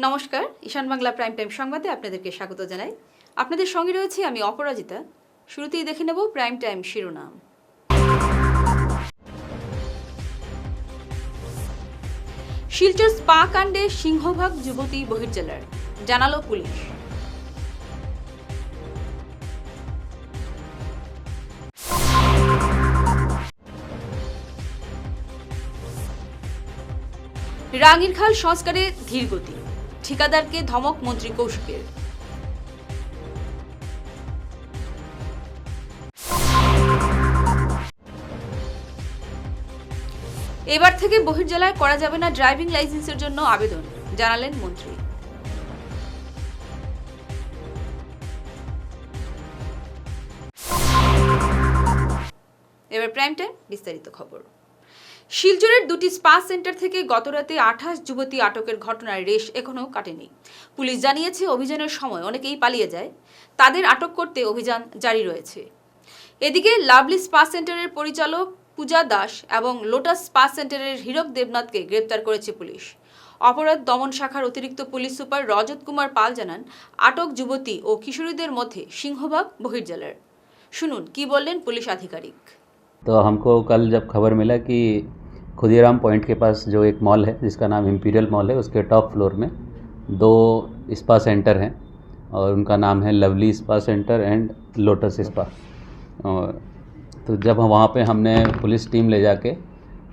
নমস্কার, ঈশান Bangla prime time সংবাদে আপনাদেরকে স্বাগত জানাই। আপনাদের সঙ্গে রয়েছে আমি অপরাজিতা। শুরুতেই দেখে নেব প্রাইম টাইম শিরোনাম। শিলচর স্পা কাণ্ডে সিংহভাগ যুবতী বহির্জেলার, জানালো পুলিশ। রাঙ্গিরখাল সংস্কারে ধীর গতি, ঠিকাদারকে ধমক মন্ত্রী কৌশিকের। এবার থেকে বহির্জেলায় করা যাবে না ড্রাইভিং লাইসেন্সের জন্য আবেদন, জানালেন মন্ত্রী। এবার প্রাইম টাইম বিস্তারিত খবর। শিলচরের দুটি স্পা সেন্টার থেকে গতরাতে 28 যুবতী আটকের ঘটনার রেশ এখনও কাটেনি। পুলিশ জানিয়েছে, অভিযানের সময় অনেকেই পালিয়ে যায়, তাদের আটক করতে অভিযান জারি রয়েছে। এদিকে লাভলি স্পা সেন্টারের পরিচালক পূজা দাস এবং লোটাস স্পা সেন্টারের হীরক দেবনাথকে গ্রেপ্তার করেছে পুলিশ। অপরাধ দমন শাখার অতিরিক্ত পুলিশ সুপার রজত কুমার পাল জানান, আটক যুবতী ও কিশোরীদের মধ্যে সিংহভাগ বহির্জেলার। শুনুন কি বললেন পুলিশ আধিকারিক। तो हमको कल जब खबर मिला कि खुदीराम पॉइंट के पास जो एक मॉल है जिसका नाम इम्पीरियल मॉल है, उसके टॉप फ्लोर में 2 स्पा सेंटर हैं और उनका नाम है lovely spa centre and lotus spa. तो जब वहाँ पे हमने पुलिस टीम ले जाके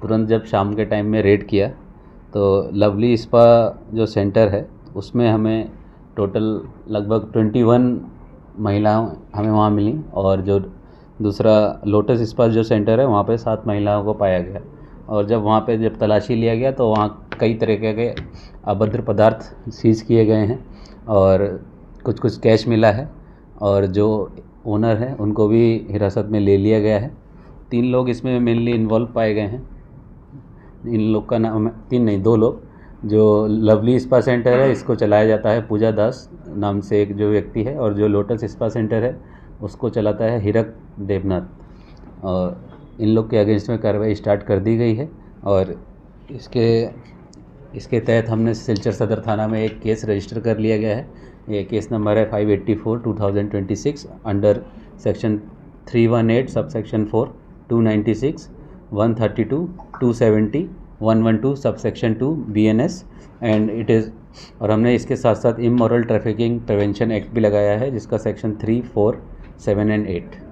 तुरंत जब शाम के टाइम में रेड किया तो लवली स्पा जो सेंटर है उसमें हमें टोटल लगभग 21 महिलाएं हमें वहाँ मिली और जो दूसरा लोटस स्पा जो सेंटर है वहाँ पे 7 महिलाओं को पाया गया। और जब वहाँ पे जब तलाशी लिया गया तो वहाँ कई तरह के अभद्र पदार्थ सीज किए गए हैं और कुछ कैश मिला है और जो ओनर हैं उनको भी हिरासत में ले लिया गया है। 3 लोग इसमें मेनली इन्वॉल्व पाए गए हैं। इन लोग का नाम 3 नहीं 2 लोग। जो लवली स्पा सेंटर है इसको चलाया जाता है पूजा दास नाम से एक जो व्यक्ति है, और जो लोटस स्पा सेंटर है उसको चलाता है हीरक देवनाथ। और इन लोग के अगेंस्ट में कार्रवाई स्टार्ट कर दी गई है और इसके तहत हमने सिलचर सदर थाना में एक केस रजिस्टर कर लिया गया है। ये केस नंबर है 584/2026 under section 318 sub section 4 296 132 270 112 sub section 2 BNS and it is. और हमने इसके साथ साथ इमोरल ट्रैफिकिंग प्रिवेंशन एक्ट भी लगाया है जिसका सेक्शन 3, 4, 7 एंड 8।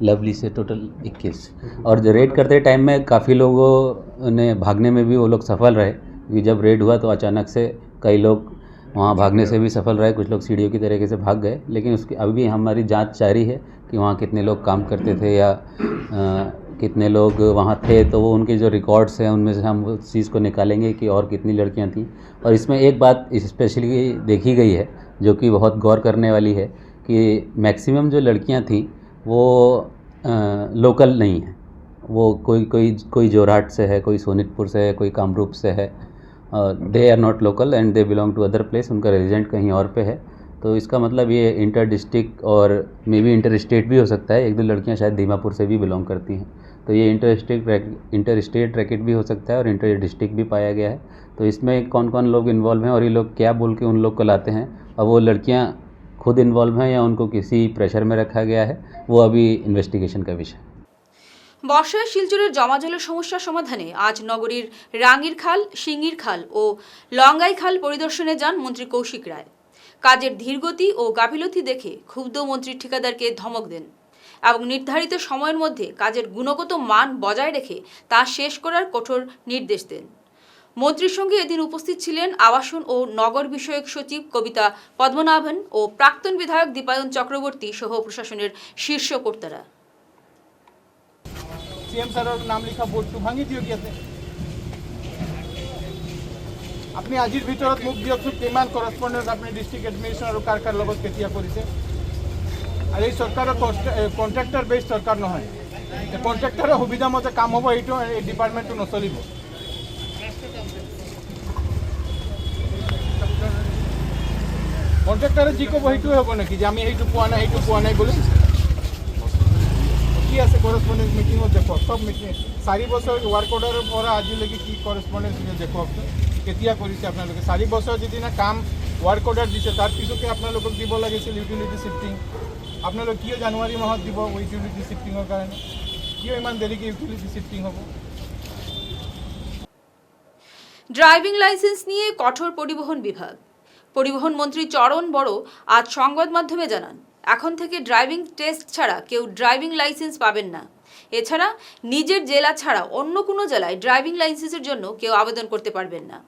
लवली से टोटल 21। और जो रेड करते टाइम में काफ़ी लोगों ने भागने में भी वो लोग सफल रहे, क्योंकि जब रेड हुआ तो अचानक से कई लोग वहाँ भागने से भी सफल रहे, कुछ लोग सीढ़ियों की तरीके से भाग गए। लेकिन उसकी अभी भी हमारी जांच जारी है कि वहाँ कितने लोग काम करते थे या कितने लोग वहाँ थे। तो वो उनके जो रिकॉर्ड्स हैं उनमें से हम उस चीज़ को निकालेंगे कि और कितनी लड़कियाँ थीं। और इसमें एक बात स्पेशली देखी गई है जो कि बहुत गौर करने वाली है कि मैक्सिमम जो लड़कियाँ थीं वो लोकल नहीं है। वो कोई जोरहाट से है, कोई सोनितपुर से है, कोई कामरूप से है। They are not local and they belong to other place. उनका रेजिडेंट कहीं और पे है। तो इसका मतलब ये इंटर डिस्ट्रिक्ट और मे बी इंटर स्टेट भी हो सकता है। 1-2 लड़कियां शायद दीमापुर से भी बिलोंग करती हैं। तो ये इंटर स्टेट रैकेट भी हो सकता है और इंटर डिस्ट्रिक्ट भी पाया गया है। तो इसमें कौन कौन लोग इन्वॉल्व हैं और ये लोग क्या बोल के उन लोग को लाते हैं, और वो लड़कियाँ खुद इन्वॉल्व हैं या उनको किसी प्रेशर में रखा गया है, वो अभी इन्वेस्टिगेशन का विषय। বর্ষায় শিলচরের জমাজলের সমস্যা সমাধানে আজ নগরীর রাঙ্গিরখাল, সিঙ্গিরখাল ও লঙ্গাইখাল পরিদর্শনে যান মন্ত্রী কৌশিক রায়। কাজের ধীরগতি ও গাফিলতি দেখে ক্ষুব্ধ মন্ত্রী ঠিকাদারকে ধমক দেন এবং নির্ধারিত সময়ের মধ্যে কাজের গুণগত মান বজায় রেখে তা শেষ করার কঠোর নির্দেশ দেন। মন্ত্রীর সঙ্গে এদিন উপস্থিত ছিলেন আবাসন ও নগর বিষয়ক সচিব কবিতা পদ্মনাভন ও প্রাক্তন বিধায়ক দীপায়ন চক্রবর্তী সহ প্রশাসনের শীর্ষ কর্তারা। सीएम सर नाम लिखा बोर्डটো ভাঙি দিও কিয়াতে আপনি আজিৰ ভিতৰত মোক দিয়কচোন কিমান করসপন্ডেন্স আপুনি ডিস্ট্রিক্ট এডমিনিষ্ট্ৰেশ্যন আৰু কাৰ লগত কেতিয়া কৰিছে। আৰু এই চৰকাৰৰ কন্ট্ৰাক্টৰ বেছ চৰকাৰ নহয়। কন্ট্ৰাক্টৰৰ সুবিধা মতে কাম হ'ব, এইটো এই ডিপাৰ্টমেণ্টটো নচলিব। কন্ট্ৰাক্টৰে যি ক'ব সেইটোৱে হ'ব নেকি যে আমি সেইটো পোৱা নাই বুলি। কি আছে করসপন্ডেন্স মিটিংত দেখক, সব মিটিং 4 বছৰ ওয়ার্ক অর্ডাৰৰ পৰা আজিলৈকে কি করসপন্ডেন্স দেখক। কেতিয়া কৰিছে আপোনালোকে 4 বছৰ যিদিনা কাম ৱাৰ্ক অৰ্ডাৰ দিছে তাৰ পিছতে আপোনালোকক দিব লাগিছিল ইউটিলিটি শিফটিং আপোনালোক কিয় জানুৱাৰী মাহত দিব ইউটিলিটি শিফটিঙৰ কাৰণে কিয় ইমান দেৰিকৈ ইউটিলিটি শিফটিং হ'ব ড্রাইভিং লাইসেন্স নিয়ে কঠোর পরিবহন বিভাগ পরিবহন মন্ত্রী চরণ বড় আজ সংবাদ মাধ্যমে জানান এখন থেকে ড্রাইভিং টেস্ট ছাড়া কেউ ড্রাইভিং লাইসেন্স পাবেন না এছাড়া নিজের জেলা ছাড়া অন্য কোনো জেলায় ড্রাইভিং লাইসেন্সের জন্য কেউ আবেদন করতে পারবেন না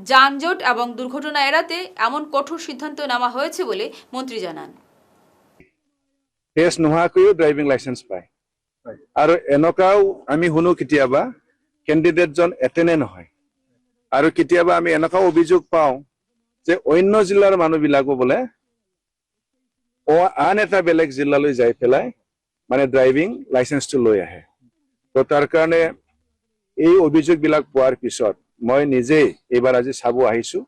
যানজট এবং দুর্ঘটনা এড়াতে এমন কঠোর সিদ্ধান্ত নেওয়া হয়েছে বলে মন্ত্রী জানান টেষ্ট নোহোৱাকৈও ড্ৰাইভিং লাইসেন্স পায় আৰু এনেকুৱাও আমি শুনো কেতিয়াবা কেণ্ডিডেটজন এটেনে নহয় আৰু কেতিয়াবা আমি এনেকুৱাও অভিযোগ পাওঁ যে অন্য জিলাৰ মানুহবিলাকো বোলে আন এটা বেলেগ জিলালৈ যাই পেলাই মানে ড্ৰাইভিং লাইসেন্সটো লৈ আহে তো তাৰ কাৰণে এই অভিযোগবিলাক পোৱাৰ পিছত মই নিজেই এইবাৰ আজি চাব আহিছো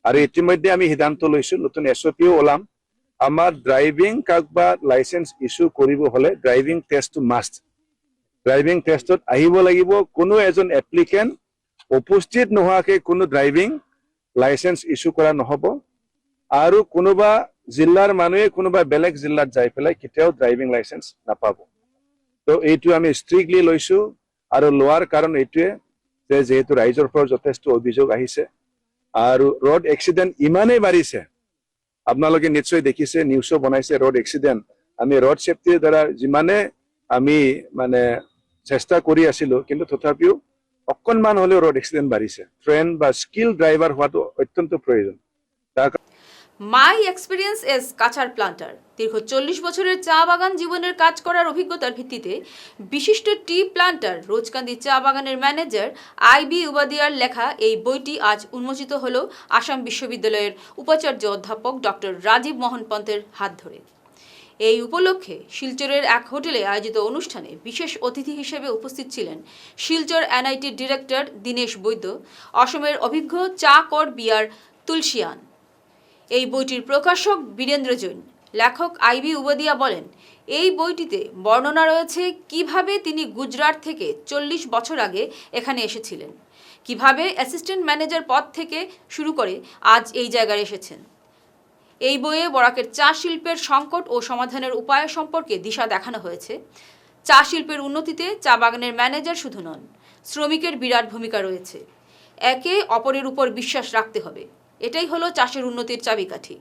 আৰু ইতিমধ্যে আমি সিদ্ধান্ত লৈছো নতুন এছঅপিও ওলাম আমাৰ ড্ৰাইভিং কাগবা লাইসেন্স ইস্যু কৰিব হলে ড্ৰাইভিং টেষ্টটো মাষ্ট ড্ৰাইভিং টেষ্টত আহিব লাগিব কোনো এজন এপ্লিকেন্ট উপস্থিত নোহোৱাকৈ কোনো ড্ৰাইভিং লাইসেন্স ইস্যু কৰা নহব আৰু কোনোবা জিলাৰ মানুহে কোনোবা বেলেগ জিলাত যাই পেলাই কেতিয়াও ড্ৰাইভিং লাইসেন্স নাপাব তো এইটো আমি ষ্ট্ৰিক্টলি লৈছো আৰু লোৱাৰ কাৰণ এইটোৱে যে যেহেতু ৰাইজৰ পৰা যথেষ্ট অভিযোগ আহিছে আৰু ৰোড এক্সিডেন্ট ইমানেই বাঢ়িছে আপোনালোকে নিশ্চয় দেখিছে নিউজও বনাইছে ৰোড এক্সিডেন্ট আমি ৰোড সেফটিৰ দ্বাৰা যিমানে আমি মানে চেষ্টা কৰি আছিলো কিন্তু তথাপিও অকণমান হলেও ৰোড এক্সিডেন্ট বাঢ়িছে ট্ৰেইন বা স্কিল ড্ৰাইভাৰ হোৱাটো অত্যন্ত প্ৰয়োজন my experience as Cachar planter দীর্ঘ 40 বছরের চা বাগান জীবনের কাজ করার অভিজ্ঞতার ভিত্তিতে বিশিষ্ট টি প্লান্টার রোজকান্দি চা বাগানের ম্যানেজার আইবি উবাদিয়ার লেখা এই বইটি আজ উন্মোচিত হলো আসাম বিশ্ববিদ্যালয়ের উপাচার্য অধ্যাপক ডক্টর রাজীব মোহন পন্তের হাত ধরে এই উপলক্ষে শিলচরের এক হোটেলে আয়োজিত অনুষ্ঠানে বিশেষ অতিথি হিসেবে উপস্থিত ছিলেন শিলচর এনআইটির ডিরেক্টর দীনেশ বৈদ্য অসমের অভিজ্ঞ চা কর বিয়ার তুলসিয়ান এই বইটির প্রকাশক বীরেন্দ্র জৈন লেখক আইবি উবাদিয়া বলেন এই বইটিতে বর্ণনা রয়েছে কিভাবে তিনি গুজরাট থেকে 40 বছর আগে এখানে এসেছিলেন কিভাবে অ্যাসিস্ট্যান্ট ম্যানেজার পদ থেকে শুরু করে আজ এই জায়গায় এসেছেন এই বইয়ে বরাকের চা শিল্পের সংকট ও সমাধানের উপায় সম্পর্কে দিশা দেখানো হয়েছে চা শিল্পের উন্নতিতে চা বাগানের ম্যানেজার শুধু নন শ্রমিকের বিরাট ভূমিকা রয়েছে একে অপরের উপর বিশ্বাস রাখতে হবে এটাই হলো চাষের উন্নতির চাবিকাঠি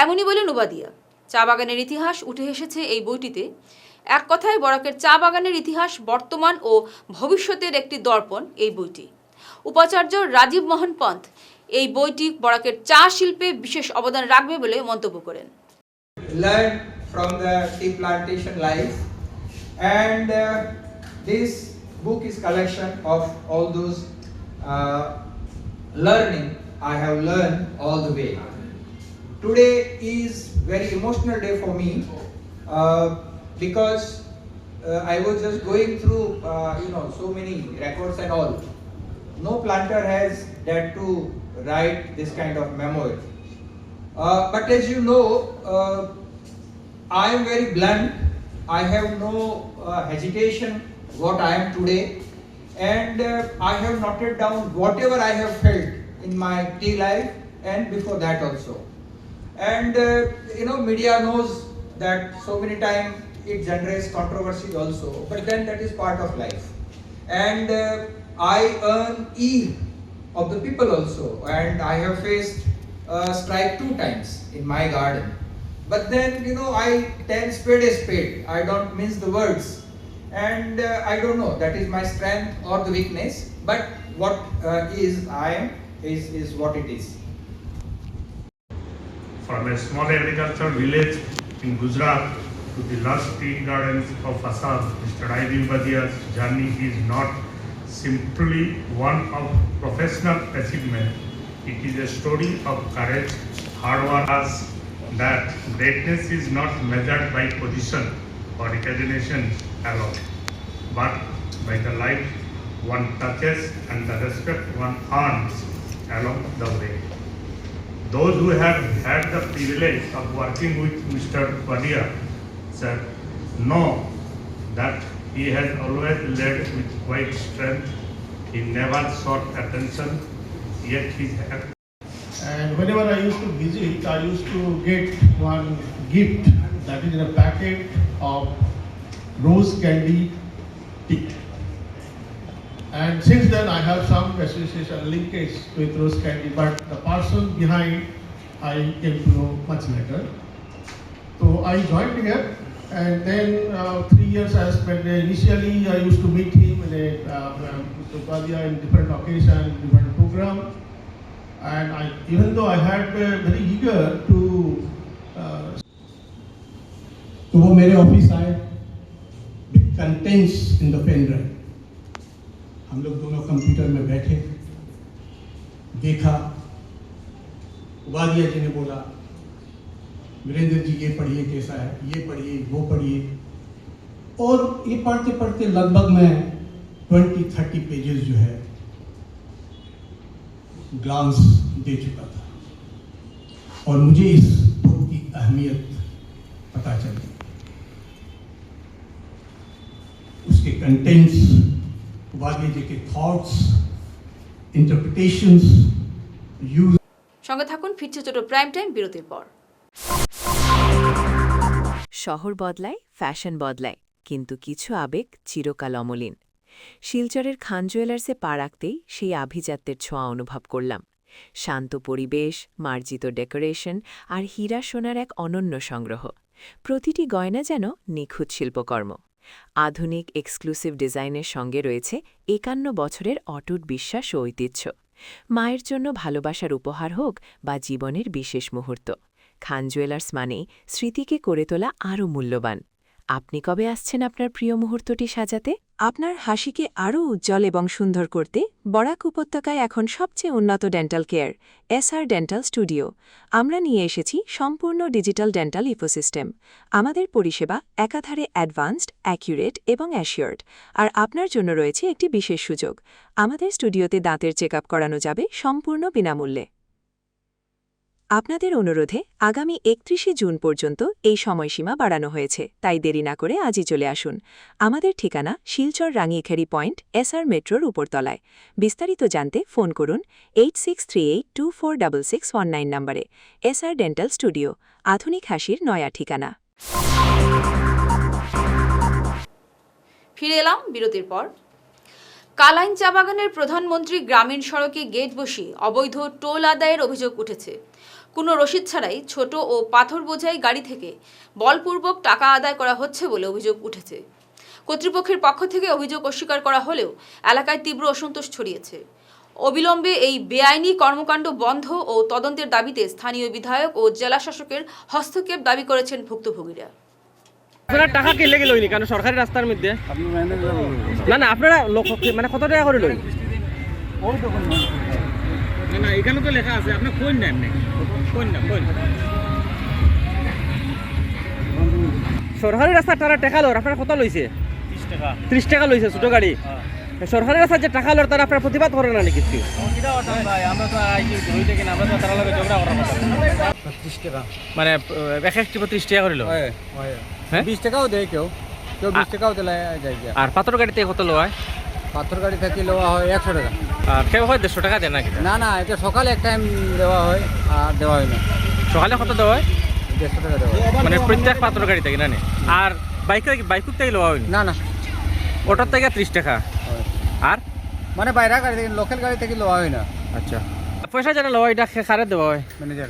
এমনই বলেন উবাদিয়া চা বাগানের ইতিহাস উঠে এসেছে এই বইটিতে এক কথায় বরাকের চা বাগানের ইতিহাস বর্তমান ও ভবিষ্যতের একটি দর্পণ এই বইটি উপাচার্য রাজীব মোহন পন্ত এই বইটি বরাকের চা শিল্পে বিশেষ অবদান রাখবে বলে মন্তব্য করেন Learn from the tea plantation life and this book is collection of all those learning I have learned all the way. Today is very emotional day for me because I was just going through so many records and all. No planter has dared to write this kind of memoir. But as you know, I am very blunt. I have no hesitation what I am today, and I have noted down whatever I have felt in my tea life and before that also. And media knows that so many times it generates controversy also, but then that is part of life. And I earn ear of the people also, and I have faced strike 2 times in my garden. But then I tell spade a spade. I don't mince the words, and I don't know that is my strength or the weakness. But what I am is what it is. From a small agricultural village in Gujarat to the lush tea gardens of Assam, Mr. Aibin Badia's journey is not simply one of professional achievement. It is a story of courage, hard work, that greatness is not measured by position or recognition alone, but by the life one touches and the respect one earns along the way. Those who have had the privilege of working with Mr. Badia sir know that he has always led with quiet strength. He never sought attention. yet his act. And whenever I used to visit, I used to get one gift that is in a packet of rose candy tea. And since then I have some association linkage with rose candy, but the person behind I came to know much later. So I joined here, and then 3 years I spent there. Initially I used to meet him in in different occasions, different program. And even though I had very eager to तो वो मेरे office आए with contents in the pen drive. हम लोग दोनों computer में बैठे, देखा, वादिया जी ने बोला वीरेंद्र जी ये पढ़िए कैसा है, ये पढ़िए, वो पढ़िए, और ये पढ़ते पढ़ते लगभग मैं 20-30 पेजेस जो है ग्लांस दे चुका था, और मुझे इस बुक की अहमियत पता चली, उसके कंटेंट्स, वादिया जी के थॉट्स, इंटरप्रिटेशंस, यूज। সঙ্গে থাকুন, ফিরছে ছোট প্রাইম টাইম বিরতির পর। শহর বদলায়, ফ্যাশন বদলায়, কিন্তু কিছু আবেগ চিরকাল অমলিন। শিলচরের খান জুয়েলার্সে পা রাখতেই সেই আভিজাত্যের ছোঁয়া অনুভব করলাম। শান্ত পরিবেশ, মার্জিত ডেকোরেশন আর হীরা সোনার এক অনন্য সংগ্রহ। প্রতিটি গয়না যেন নিখুঁত শিল্পকর্ম। আধুনিক এক্সক্লুসিভ ডিজাইনের সঙ্গে রয়েছে 51 বছরের অটুট বিশ্বাস ও ঐতিহ্য। মায়ের জন্য ভালোবাসার উপহার হোক বা জীবনের বিশেষ মুহূর্ত, খান জুয়েলার্স মানেই স্মৃতিকে করে তোলা আরও মূল্যবান। আপনি কবে আসছেন আপনার প্রিয় মুহূর্তটি সাজাতে? আপনার হাসিকে আরও উজ্জ্বল এবং সুন্দর করতে বরাক উপত্যকায় এখন সবচেয়ে উন্নত dental care, SR dental studio. আমরা নিয়ে এসেছি সম্পূর্ণ ডিজিটাল ডেন্টাল ইকোসিস্টেম। আমাদের পরিষেবা একাধারে অ্যাডভান্সড, অ্যাকিউরেট এবং অ্যাসিওর্ড। আর আপনার জন্য রয়েছে একটি বিশেষ সুযোগ, আমাদের স্টুডিওতে দাঁতের চেকআপ করানো যাবে সম্পূর্ণ বিনামূল্যে। আপনাদের অনুরোধে আগামী 31শে জুন পর্যন্ত এই সময়সীমা বাড়ানো হয়েছে, তাই দেরি না করে আজই চলে আসুন। আমাদের ঠিকানা শিলচর রাঙিয়েখাড়ি পয়েন্ট, এসআর মেট্রোর উপরতলায়। বিস্তারিত জানতে ফোন করুন 8638246619 নম্বরে। এসআর ডেন্টাল স্টুডিও, আধুনিক হাসির নয়া ঠিকানা। ফিরে এলাম বিরতির পর। কালাইন চা বাগানের প্রধানমন্ত্রী গ্রামীণ সড়কে গেট বসিয়ে অবৈধ টোল আদায়ের অভিযোগ উঠেছে। কোনো রসিদ ছাড়াই ছোট ও পাথর বোঝাই গাড়ি থেকে বলপূর্বক টাকা আদায় করা হচ্ছে বলে অভিযোগ উঠেছে। কর্তৃপক্ষের পক্ষ থেকে অভিযোগ অস্বীকার করা হলেও এলাকায় তীব্র অসন্তোষ ছড়িয়েছে। অবিলম্বে এই বেআইনি কর্মকাণ্ড বন্ধ ও তদন্তের দাবিতে স্থানীয় বিধায়ক ও জেলা শাসকের হস্তক্ষেপ দাবি করেছেন ভুক্তভোগীরা। আপনারা টাকা কে লেগে লইনি কারণ সরকারি রাস্তার মধ্যে না না আপনারা মানে কত টাকা করে লই না না এখানে তো লেখা আছে আপনি কোন নাম নেই কোন নাম কোন সরকারি রাস্তা তারা টাকা লর আপনারা কত লইছে 30 টাকা লইছে ছোট গাড়ি সরকারি রাস্তা যে টাকা লর তারা আপনারা প্রতিবাদ করে না নাকি কিছু আমরা তো আইছি ধরইতে কিনা আমরা তো তারা লাগে ঝগড়া করার কথা 30 টাকা মানে এক এক 30 টাকা করে লয় হ্যাঁ 20 টাকাও দেয় কেউ 20 টাকাও দেয় যায় আর পাথর গাড়িতে কত লয় পাথর গাড়ি থেকে লওয়া হয় 100 টাকা আর কেউ হয় 150 টাকা দেয় নাকি না না এটা সকালে এক টাইম দেওয়া হয় আর দেওয়া হয় না সকালে কত দেওয়া হয় 150 টাকা দেওয়া হয় মানে প্রত্যেক পাথর গাড়ি থেকে না আর বাইক থেকে লওয়া হয় না না ওটার থেকে 30 টাকা আর মানে বাইরে গাড়ি থেকে লোকাল গাড়ি থেকে লওয়া হয় না আচ্ছা পয়সা জানা লওয়া এটা খারে দেওয়া হয় ম্যানেজার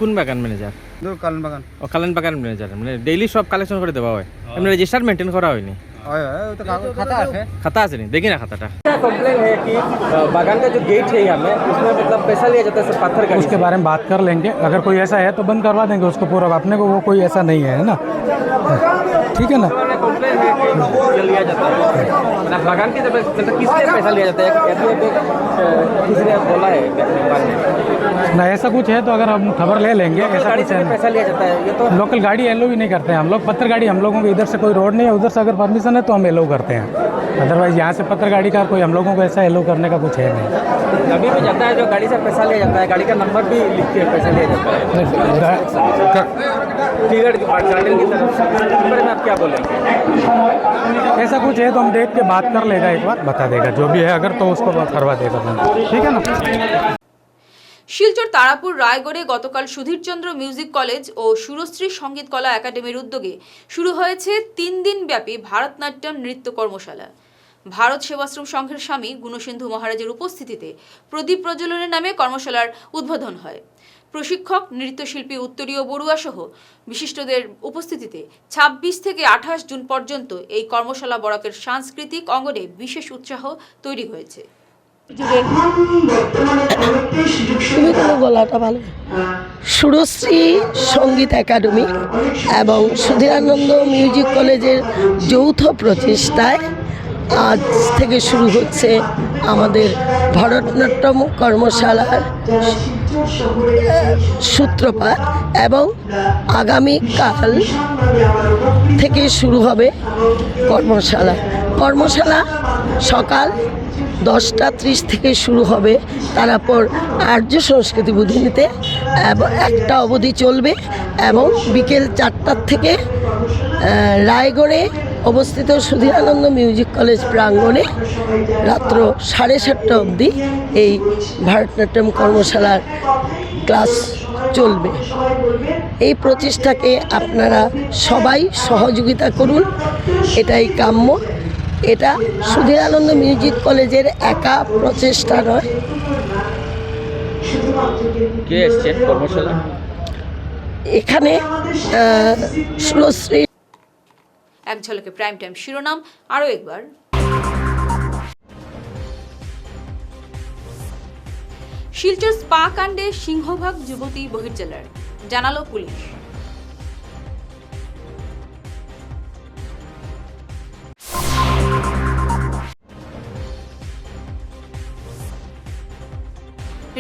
কোন বাগান ম্যানেজার কালান বাগান ও কালান বাগান ম্যানেজার মানে ডেইলি সব কালেকশন করে দেওয়া হয় এমনি রেজিস্টার মেনটেন করা হয়নি खाता है नहीं देखिए ना खाता कंप्लेन है कि बागान का जो गेट है यहाँ में उसमें मतलब पैसा लिया जाता है पत्थर का उसके बारे में बात कर लेंगे अगर कोई ऐसा है तो बंद करवा देंगे उसको पूरा अपने को वो कोई ऐसा नहीं है ना ठीक है ना कंप्लेन है कि लिया जाता है मतलब बागान के जब मतलब किससे पैसा लिया जाता है किसी ने बोला है ना ऐसा कुछ है तो अगर हम खबर ले लेंगे ऐसा कुछ है पैसा लिया जाता है ये तो लोकल गाड़ी एलो भी नहीं करते हैं हम लोग पत्थर गाड़ी हम लोगों को इधर से कोई रोड नहीं है उधर से अगर परमिशन है तो हम एलो करते हैं अदरवाइज यहाँ से पत्थर गाड़ी का कोई हम लोगों को ऐसा एलो करने का कुछ है नहीं अभी भी जाता है जो गाड़ी से पैसा लिया जाता है गाड़ी का नंबर भी लिख के पैसा लिया जाता है ट्रिगर गार्डन की तरफ से, इसके बारे में आप क्या बोलेंगे? ऐसा कुछ है तो हम देख के बात कर लेगा, एक बार बता देगा जो भी है, अगर तो उसको करवा देगा बंद, ठीक है ना। শিলচর তারাপুর রায়গড়ে গতকাল সুধীরচন্দ্র মিউজিক কলেজ ও সুরশ্রী সঙ্গীত কলা একাডেমির উদ্যোগে শুরু হয়েছে 3 দিন ব্যাপী ভারতনাট্যম নৃত্য কর্মশালা। ভারত সেবাশ্রম সংঘের স্বামী গুণসিন্ধু মহারাজের উপস্থিতিতে প্রদীপ প্রজ্বলনের নামে কর্মশালার উদ্বোধন হয়। প্রশিক্ষক নৃত্যশিল্পী উত্তরীয় বড়ুয়া সহ বিশিষ্টদের উপস্থিতিতে 26 থেকে 28 জুন পর্যন্ত এই কর্মশালা বরাকের সাংস্কৃতিক অঙ্গনে বিশেষ উৎসাহ তৈরি হয়েছে। তুমি কোনো গলাটা ভালো সুরশ্রী সঙ্গীত একাডেমি এবং সুধীরানন্দ মিউজিক কলেজের যৌথ প্রচেষ্টায় আজ থেকে শুরু হচ্ছে আমাদের ভারতনাট্যম কর্মশালার সূত্রপাত এবং আগামীকাল থেকে শুরু হবে কর্মশালা সকাল 10:30 থেকে শুরু হবে, তারপর আর্য সংস্কৃতি বুদ্ধিনীতে এবং 1টা অবধি চলবে এবং বিকেল 4টা থেকে রায়গড়ে অবস্থিত সুধীরানন্দ মিউজিক কলেজ প্রাঙ্গণে রাত্র 7:30 অবধি এই ভারতনাট্যম কর্মশালার ক্লাস চলবে। এই প্রচেষ্টাকে আপনারা সবাই সহযোগিতা করুন, এটাই কাম্য। এটা সুধীরানন্দ মিউজিক কলেজের একা প্রচেষ্টা নয়। কে এসেছেন কর্মশালা? এখানে সুরশ্রী। এক ঝলকে প্রাইম টাইম শিরোনাম আরও একবার। শিলচর স্পা কাণ্ডে সিংহভাগ যুবতী বহির্জেলার, জানালো পুলিশ।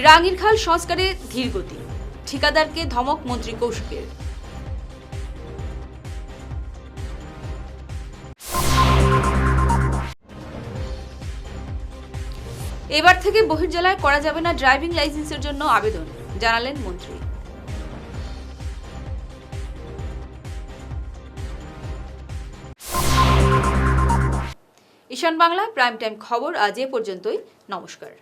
রাঙ্গিরখাল সংস্কারে ধীর গতি, ঠিকাদারকে ধমক মন্ত্রী কৌশিকের। এবার থেকে বহির্জেলায় করা যাবে না ড্রাইভিং লাইসেন্সের জন্য আবেদন, জানালেন মন্ত্রী। ঈশান বাংলা প্রাইম টাইম খবর আজ এ পর্যন্তই। নমস্কার।